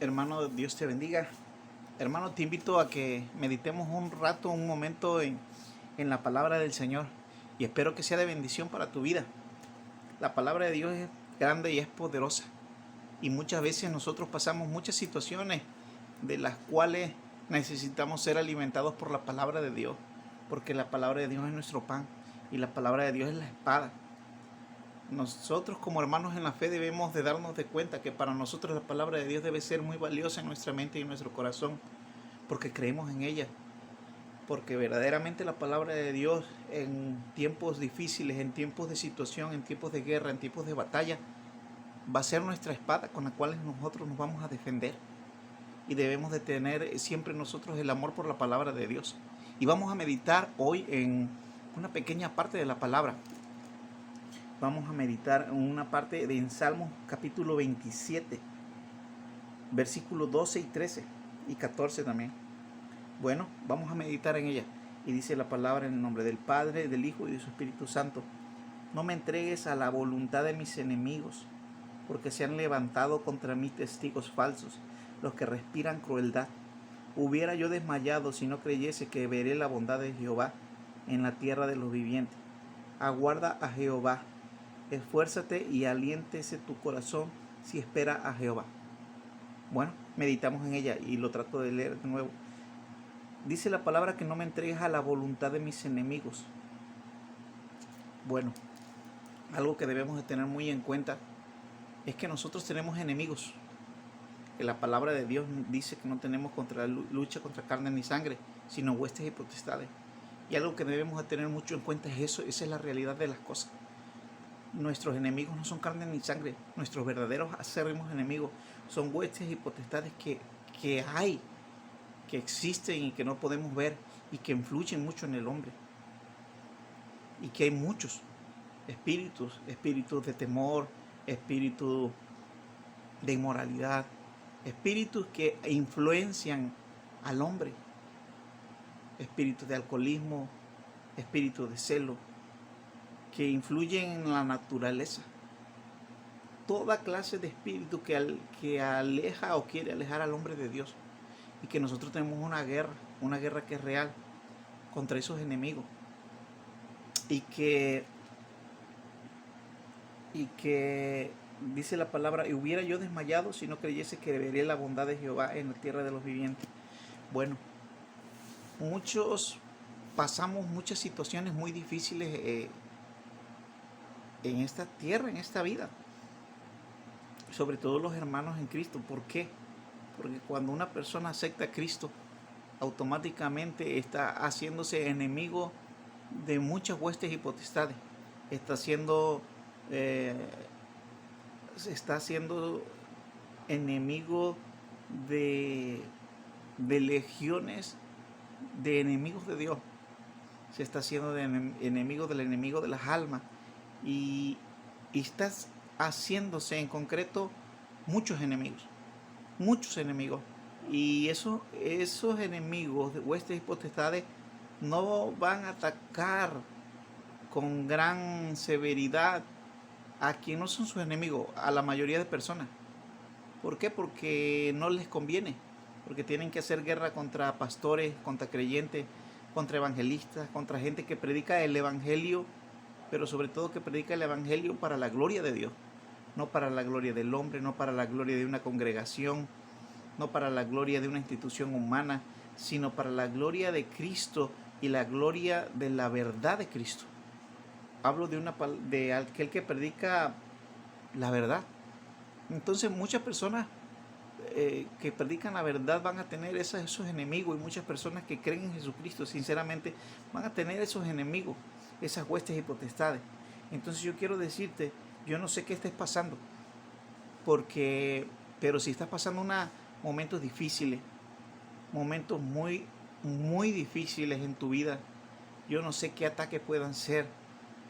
Hermano, Dios te bendiga. Hermano, te invito a que meditemos un rato, un momento en la palabra del Señor. Y espero que sea de bendición para tu vida. La palabra de Dios es grande y es poderosa. Y muchas veces nosotros pasamos muchas situaciones de las cuales necesitamos ser alimentados por la palabra de Dios. Porque la palabra de Dios es nuestro pan. Y la palabra de Dios es la espada. Nosotros como hermanos en la fe debemos de darnos de cuenta que para nosotros la palabra de Dios debe ser muy valiosa en nuestra mente y en nuestro corazón, porque creemos en ella, porque verdaderamente la palabra de Dios en tiempos difíciles, en tiempos de situación, en tiempos de guerra, en tiempos de batalla, va a ser nuestra espada con la cual nosotros nos vamos a defender. Y debemos de tener siempre nosotros el amor por la palabra de Dios. Y vamos a meditar hoy en una pequeña parte de la palabra. Vamos a meditar en una parte de Salmos capítulo 27, versículos 12 y 13 y 14 también. Bueno, vamos a meditar en ella. Y dice la palabra en el nombre del Padre, del Hijo y de su Espíritu Santo. No me entregues a la voluntad de mis enemigos, porque se han levantado contra mí testigos falsos, los que respiran crueldad. Hubiera yo desmayado si no creyese que veré la bondad de Jehová en la tierra de los vivientes. Aguarda a Jehová. Esfuérzate y aliéntese tu corazón si espera a Jehová. Bueno, meditamos en ella y lo trato de leer de nuevo. Dice la palabra que no me entregues a la voluntad de mis enemigos. Bueno, algo que debemos de tener muy en cuenta es que nosotros tenemos enemigos. Que la palabra de Dios dice que no tenemos lucha contra carne ni sangre, sino huestes y potestades. Y algo que debemos de tener mucho en cuenta es eso, esa es la realidad de las cosas. Nuestros enemigos no son carne ni sangre, nuestros verdaderos acérrimos enemigos son huestes y potestades que hay, que existen y que no podemos ver y que influyen mucho en el hombre. Y que hay muchos espíritus de temor, espíritus de inmoralidad, espíritus que influencian al hombre, espíritus de alcoholismo, espíritus de celo, que influyen en la naturaleza. Toda clase de espíritu que aleja o quiere alejar al hombre de Dios. Y que nosotros tenemos una guerra que es real contra esos enemigos. Y que dice la palabra, y hubiera yo desmayado si no creyese que vería la bondad de Jehová en la tierra de los vivientes. Bueno, muchos pasamos muchas situaciones muy difíciles en esta tierra, en esta vida. Sobre todo los hermanos en Cristo. ¿Por qué? Porque cuando una persona acepta a Cristo, automáticamente está haciéndose enemigo de muchas huestes y potestades. Está siendo enemigo de legiones de enemigos de Dios. Se está haciendo enemigo del enemigo de las almas. Y estás haciéndose en concreto muchos enemigos. Y esos enemigos de huestes y potestades no van a atacar con gran severidad a quien no son sus enemigos, a la mayoría de personas. ¿Por qué? Porque no les conviene, porque tienen que hacer guerra contra pastores, contra creyentes, contra evangelistas, contra gente que predica el evangelio, pero sobre todo que predica el evangelio para la gloria de Dios, no para la gloria del hombre, no para la gloria de una congregación, no para la gloria de una institución humana, sino para la gloria de Cristo y la gloria de la verdad de Cristo. Hablo de aquel que predica la verdad. Entonces muchas personas que predican la verdad van a tener esos enemigos, y muchas personas que creen en Jesucristo sinceramente van a tener esos enemigos, esas huestes y potestades. Entonces yo quiero decirte, yo no sé qué estés pasando, pero si estás pasando momentos difíciles, momentos muy, muy difíciles en tu vida, yo no sé qué ataques puedan ser,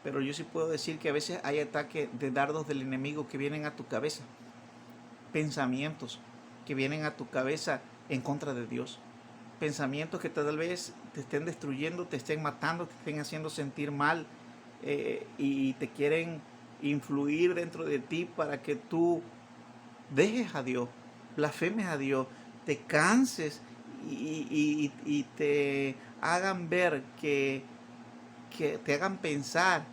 pero yo sí puedo decir que a veces hay ataques de dardos del enemigo que vienen a tu cabeza, pensamientos que vienen a tu cabeza en contra de Dios, pensamientos que tal vez te estén destruyendo, te estén matando, te estén haciendo sentir mal, y te quieren influir dentro de ti para que tú dejes a Dios, blasfemes a Dios, te canses y te hagan ver que te hagan pensar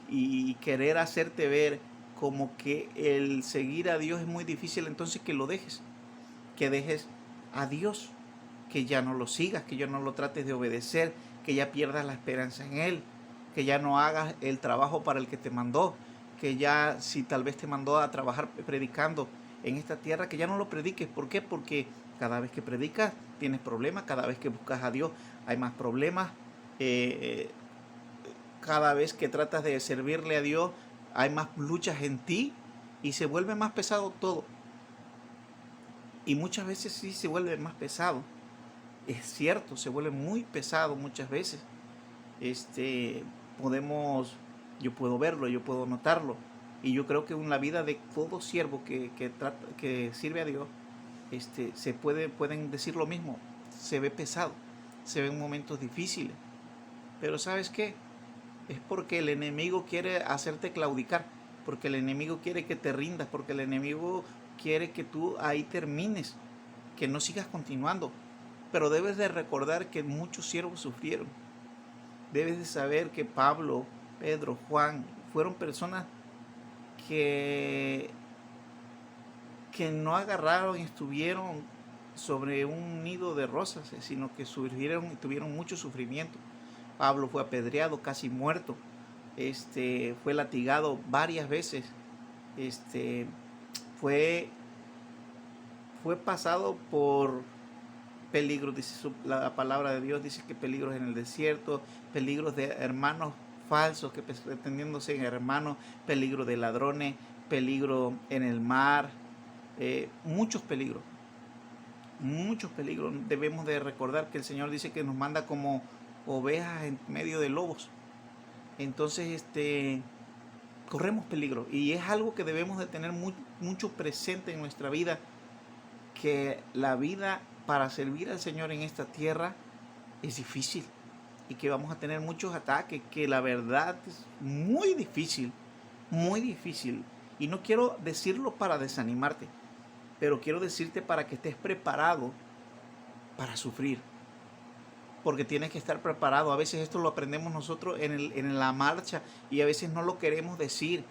y querer hacerte ver como que el seguir a Dios es muy difícil, entonces que dejes a Dios, que ya no lo sigas, que ya no lo trates de obedecer, que ya pierdas la esperanza en Él, que ya no hagas el trabajo para el que te mandó, que ya si tal vez te mandó a trabajar predicando en esta tierra, que ya no lo prediques. ¿Por qué? Porque cada vez que predicas tienes problemas, cada vez que buscas a Dios hay más problemas, eh, cada vez que tratas de servirle a Dios hay más luchas en ti y se vuelve más pesado todo. Y muchas veces sí se vuelve más pesado. Es cierto, se vuelve muy pesado muchas veces. Este, podemos, yo puedo verlo, yo puedo notarlo. Y yo creo que en la vida de todo siervo que sirve a Dios, pueden decir lo mismo. Se ve pesado, se ven momentos difíciles. Pero ¿sabes qué? Es porque el enemigo quiere hacerte claudicar, porque el enemigo quiere que te rindas, porque el enemigo quiere que tú ahí termines, que no sigas continuando. Pero debes de recordar que muchos siervos sufrieron. Debes de saber que Pablo, Pedro, Juan fueron personas que, que no agarraron y estuvieron sobre un nido de rosas, sino que tuvieron mucho sufrimiento. Pablo fue apedreado, casi muerto. Fue latigado varias veces. Este, fue, fue pasado por peligros, dice la palabra de Dios, dice que peligros en el desierto, peligros de hermanos falsos que pretendiéndose en hermanos, peligro de ladrones, peligro en el mar, muchos peligros. Debemos de recordar que el Señor dice que nos manda como ovejas en medio de lobos. Entonces, corremos peligro y es algo que debemos de tener mucho presente en nuestra vida, que la vida para servir al Señor en esta tierra es difícil y que vamos a tener muchos ataques, que la verdad es muy difícil, muy difícil. Y no quiero decirlo para desanimarte, pero quiero decirte para que estés preparado para sufrir, porque tienes que estar preparado. A veces esto lo aprendemos nosotros en la marcha y a veces no lo queremos decir,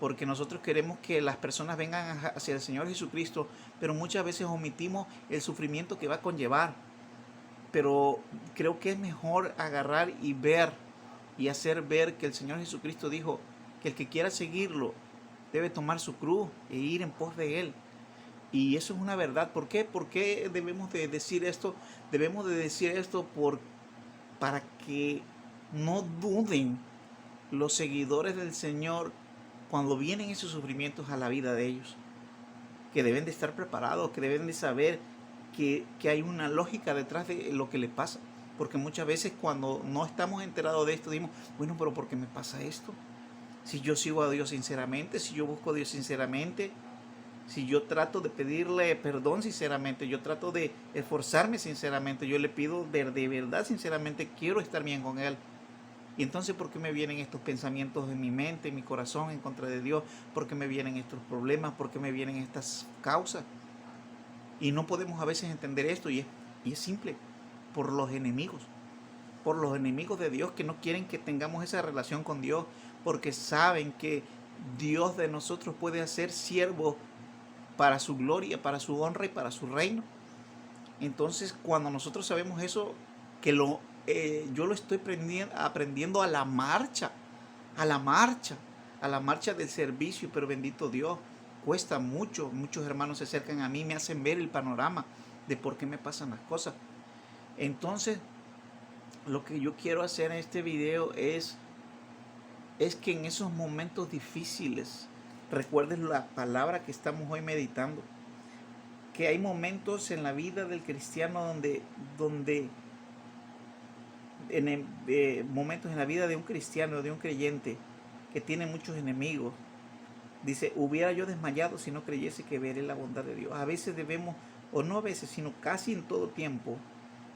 porque nosotros queremos que las personas vengan hacia el Señor Jesucristo, pero muchas veces omitimos el sufrimiento que va a conllevar. Pero creo que es mejor agarrar y ver y hacer ver que el Señor Jesucristo dijo que el que quiera seguirlo debe tomar su cruz e ir en pos de Él. Y eso es una verdad. ¿Por qué? ¿Por qué debemos de decir esto? Debemos de decir esto para que no duden los seguidores del Señor cuando vienen esos sufrimientos a la vida de ellos, que deben de estar preparados, que deben de saber que hay una lógica detrás de lo que le pasa, porque muchas veces cuando no estamos enterados de esto, decimos, bueno, pero ¿por qué me pasa esto? Si yo sigo a Dios sinceramente, si yo busco a Dios sinceramente, si yo trato de pedirle perdón sinceramente, yo trato de esforzarme sinceramente, yo le pido de verdad sinceramente, quiero estar bien con Él. Y entonces, ¿por qué me vienen estos pensamientos en mi mente, en mi corazón, en contra de Dios? ¿Por qué me vienen estos problemas? ¿Por qué me vienen estas causas? Y no podemos a veces entender esto y es simple, por los enemigos de Dios que no quieren que tengamos esa relación con Dios, porque saben que Dios de nosotros puede hacer siervos para su gloria, para su honra y para su reino. Entonces, cuando nosotros sabemos eso, que yo lo estoy aprendiendo a la marcha, a la marcha, a la marcha del servicio, pero bendito Dios, cuesta mucho. Muchos hermanos se acercan a mí, me hacen ver el panorama de por qué me pasan las cosas. Entonces, lo que yo quiero hacer en este video es que en esos momentos difíciles recuerdes la palabra que estamos hoy meditando, que hay momentos en la vida del cristiano donde momentos en la vida de un cristiano, de un creyente que tiene muchos enemigos. Dice, hubiera yo desmayado si no creyese que veré la bondad de Dios. A veces debemos, o no a veces, sino casi en todo tiempo,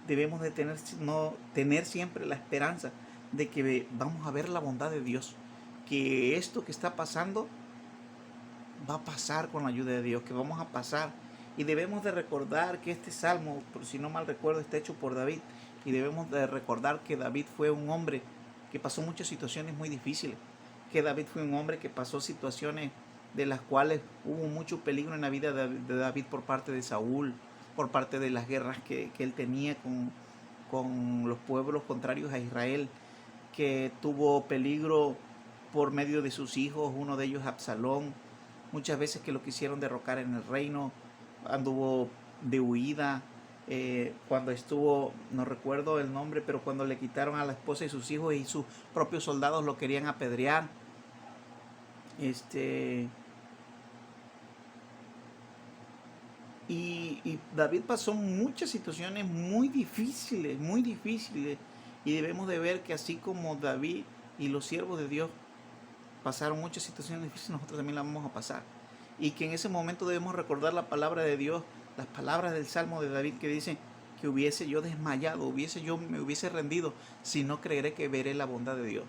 debemos de tener siempre la esperanza de que vamos a ver la bondad de Dios, que esto que está pasando va a pasar con la ayuda de Dios, que vamos a pasar Y debemos de recordar que este salmo, por si no mal recuerdo, está hecho por David. Y debemos de recordar que David fue un hombre que pasó muchas situaciones muy difíciles. Que David fue un hombre que pasó situaciones de las cuales hubo mucho peligro en la vida de David por parte de Saúl, por parte de las guerras que él tenía con los pueblos contrarios a Israel, que tuvo peligro por medio de sus hijos, uno de ellos Absalón, muchas veces que lo quisieron derrocar en el reino, anduvo de huida, cuando estuvo, no recuerdo el nombre, pero cuando le quitaron a la esposa y sus hijos y sus propios soldados lo querían apedrear. Y David pasó muchas situaciones muy difíciles, y debemos de ver que así como David y los siervos de Dios pasaron muchas situaciones difíciles, nosotros también las vamos a pasar. Y que en ese momento debemos recordar la palabra de Dios, las palabras del Salmo de David que dice que hubiese yo desmayado, me hubiese rendido, si no creeré que veré la bondad de Dios.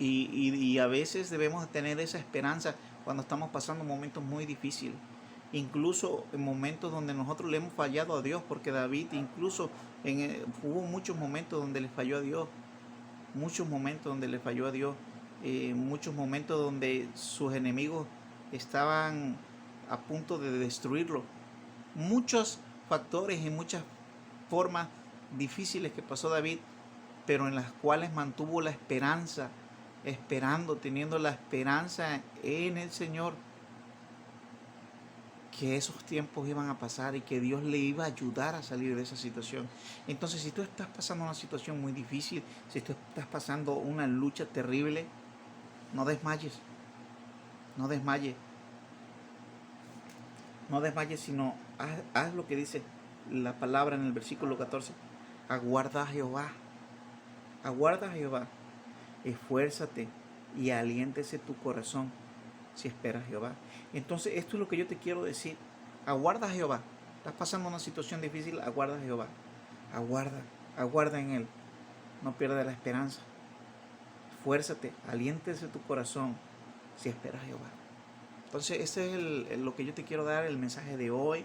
Y a veces debemos tener esa esperanza cuando estamos pasando momentos muy difíciles. Incluso en momentos donde nosotros le hemos fallado a Dios, porque David incluso hubo muchos momentos donde le falló a Dios, muchos momentos donde le falló a Dios, muchos momentos donde sus enemigos estaban a punto de destruirlo. Muchos factores y muchas formas difíciles que pasó David, pero en las cuales mantuvo la esperanza, teniendo la esperanza en el Señor, que esos tiempos iban a pasar y que Dios le iba a ayudar a salir de esa situación. Entonces, si tú estás pasando una situación muy difícil, si tú estás pasando una lucha terrible, no desmayes, no desmayes, no desmayes, sino haz lo que dice la palabra en el versículo 14. Aguarda a Jehová, aguarda a Jehová, esfuérzate y aliéntese tu corazón si esperas a Jehová. Entonces, esto es lo que yo te quiero decir. Aguarda a Jehová. Estás pasando una situación difícil, aguarda a Jehová. Aguarda en Él. No pierdas la esperanza. Esfuérzate, aliéntese tu corazón si esperas a Jehová. Entonces, ese es lo que yo te quiero dar, el mensaje de hoy.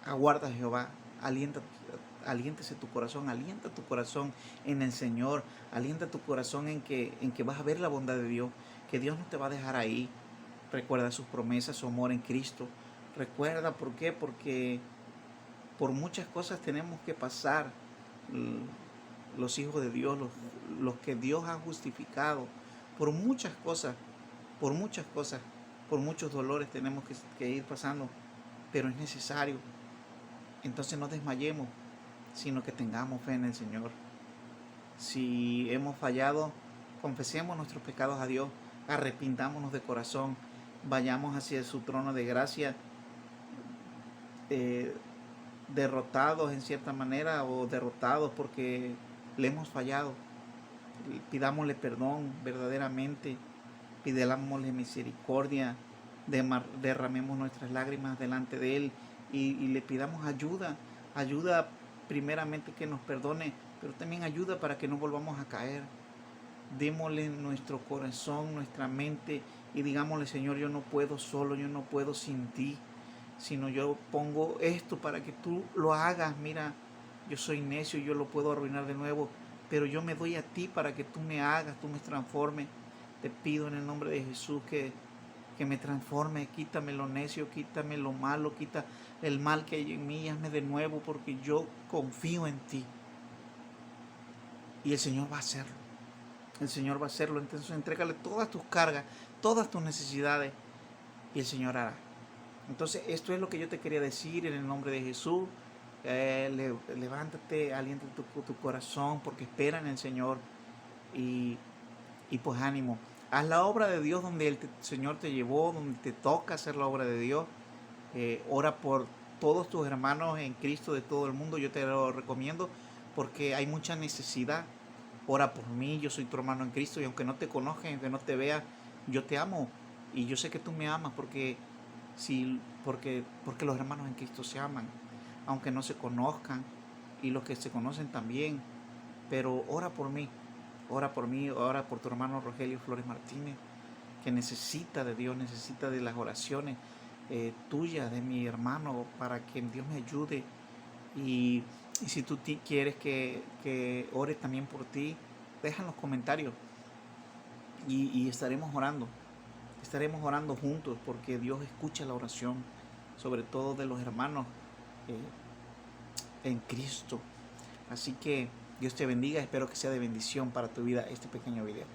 Aguarda a Jehová, aliéntese tu corazón, alienta tu corazón en el Señor, alienta tu corazón en que vas a ver la bondad de Dios, que Dios no te va a dejar ahí. Recuerda sus promesas, su amor en Cristo. Recuerda, ¿por qué? Porque por muchas cosas tenemos que pasar los hijos de Dios, los que Dios ha justificado, por muchas cosas, por muchos dolores tenemos que ir pasando, pero es necesario. Entonces no desmayemos, sino que tengamos fe en el Señor. Si hemos fallado, confesemos nuestros pecados a Dios, arrepintámonos de corazón, vayamos hacia su trono de gracia, derrotados en cierta manera o derrotados porque le hemos fallado. Pidámosle perdón verdaderamente, pidámosle misericordia, derramemos nuestras lágrimas delante de Él y le pidamos ayuda primeramente que nos perdone, pero también ayuda para que no volvamos a caer. Démosle nuestro corazón, nuestra mente y digámosle: Señor, yo no puedo solo, yo no puedo sin ti, sino yo pongo esto para que tú lo hagas. Mira, yo soy necio, yo lo puedo arruinar de nuevo, pero yo me doy a ti para que tú me hagas, tú me transformes. Te pido en el nombre de Jesús que me transforme, quítame lo necio, quítame lo malo, quita el mal que hay en mí, hazme de nuevo, porque yo confío en ti. Y el Señor va a hacerlo. El Señor va a hacerlo. Entonces entrégale todas tus cargas, todas tus necesidades, y el Señor hará. Entonces esto es lo que yo te quería decir en el nombre de Jesús. Levántate, alienta tu corazón, porque espera en el Señor. Y pues ánimo. Haz la obra de Dios donde el Señor te llevó, donde te toca hacer la obra de Dios. Ora por todos tus hermanos en Cristo de todo el mundo. Yo te lo recomiendo porque hay mucha necesidad. Ora por mí, yo soy tu hermano en Cristo, y aunque no te conozca, aunque no te vea, yo te amo. Y yo sé que tú me amas porque los hermanos en Cristo se aman, aunque no se conozcan, y los que se conocen también. Pero ora por mí, ora por tu hermano Rogelio Flores Martínez, que necesita de Dios, necesita de las oraciones tuya, de mi hermano, para que Dios me ayude. Y, y si tú quieres que ore también por ti, deja en los comentarios y estaremos orando juntos, porque Dios escucha la oración, sobre todo de los hermanos en Cristo. Así que Dios te bendiga, espero que sea de bendición para tu vida este pequeño video.